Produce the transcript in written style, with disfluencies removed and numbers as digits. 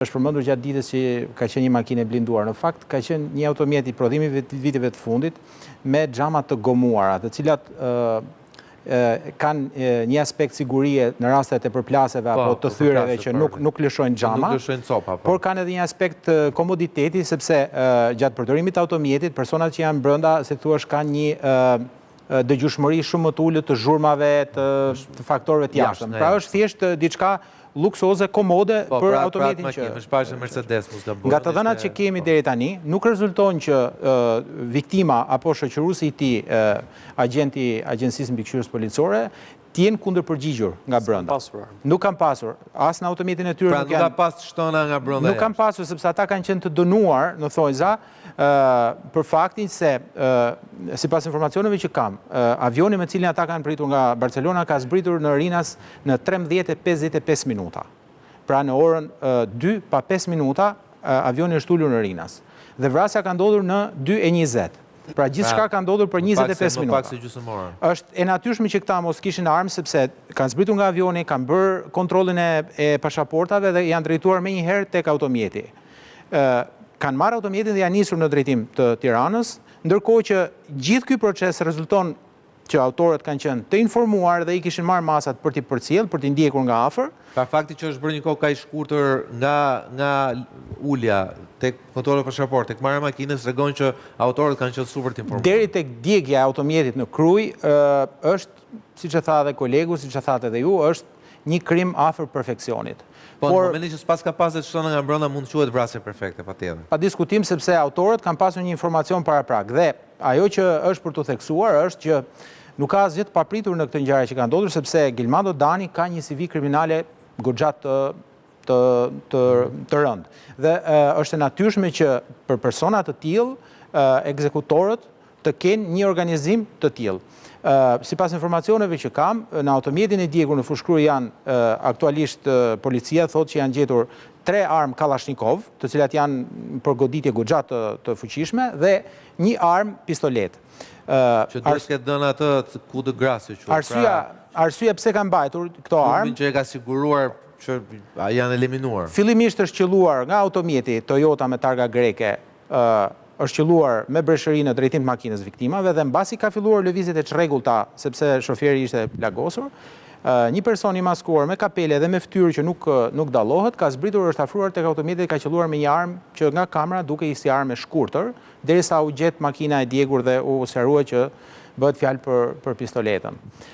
Është përmendur gjatë ditës që ka qenë një makinë e blinduar. Në fakt, ka qenë një automjet i prodhimit viteve të fundit me xhama të gomuara, të cilat kanë një aspekt sigurie në rastet e përplasjeve apo të thyreve që nuk lëshojnë xhama, por kanë edhe një aspekt komoditeti, sepse gjatë përdorimit të automjetit, personat që janë brenda, se thuaç, kanë një dëgjueshmëri shumë më të ulët të zhurmave, të faktorëve të jashtëm. Pra është thjesht diçka luksoze, komode për automjetin që... Nga të dhënat që kemi deri tani, nuk rezulton që viktima apo shoqëruesi i tij, agenti Agjencisë Mbikëqyrjes Policore, t'jenë kundër përgjigjur nga brenda. Nuk kanë pasur. As në automjetin e tyre nuk ka pas shtona nga brenda. Nuk kanë pasur, sepse ata kanë qenë të dënuar, në thojza, për faktin se, sipas informacioneve që kam, avioni me cilin ata kanë pritur nga Barcelona ka zbritur në Rinas në 13:55 minuta. Pra në orën 2 pa 5 minuta, avioni është ulur në Rinas. Dhe vrasja ka ndodhur në 2:20. Pra gjithçka ka ndodhur për 25 minuta. Është e natyrshme që këta mos kishin armë, sepse kanë zbritur nga avioni, kanë bërë kontrollin e pasaportave dhe janë drejtuar menjëherë tek automjeti. Kanë marrë automjetin dhe janë nisur në drejtim të Tiranës, ndërkohë që gjithë ky proces rezulton që autorët kanë qenë të informuar dhe i kishin marrë masat për t'i përcjell, për t'i ndjekur nga afër. Pra fakti që është bërë një kohë kaq shkurtër nga ulja tek kontrolli pasaporti, tek marrja e makinës, tregon që autorët kanë qenë super të informuar. Deri tek djegja e automjetit në Krujë është, siç e tha edhe kolegu, siç e thatë edhe ju, është një krim afër perfeksionit. Po në momentin që s'pas ka pasur shtona nga brenda mund të quhet vrasje perfekte, patjetër. Pa diskutim, sepse autorët kanë pasur një informacion paraprak dhe ajo që është për të theksuar është që nuk ka asgjë të papritur në këtë ngjarje që ka ndodhur, sepse Gilmando Dani ka një CV kriminale goxha të rëndë. Dhe është e natyrshme që për persona të tillë ekzekutorët të kenë një organizim të tillë. Sipas informacioneve që kam, në automjetin e djegur në fushkrur janë aktualisht policia thotë që janë gjetur 3 armë Kalashnikov, të cilat janë për goditje goxha të fuqishme, dhe një armë pistolet. Që duhet të dënë atë coup de grâce. Arsyeja pse kanë mbajtur këto armë, që e ka siguruar që janë eliminuar. Fillimisht është qelluar nga automjeti Toyota me targa greke, është qelluar me breshëri në drejtim të makinës viktimave dhe mbasi ka filluar lëvizjet e çrregullta, sepse shoferi ishte plagosur, një person i maskuar me kapele dhe me fytyrë që nuk dallohet, ka zbritur, është afruar tek automjeti dhe ka qelluar me një armë që nga kamera dukej si armë e shkurtër, derisa u gjet makina e djegur dhe u sqaruar që bëhet fjalë për pistoletën.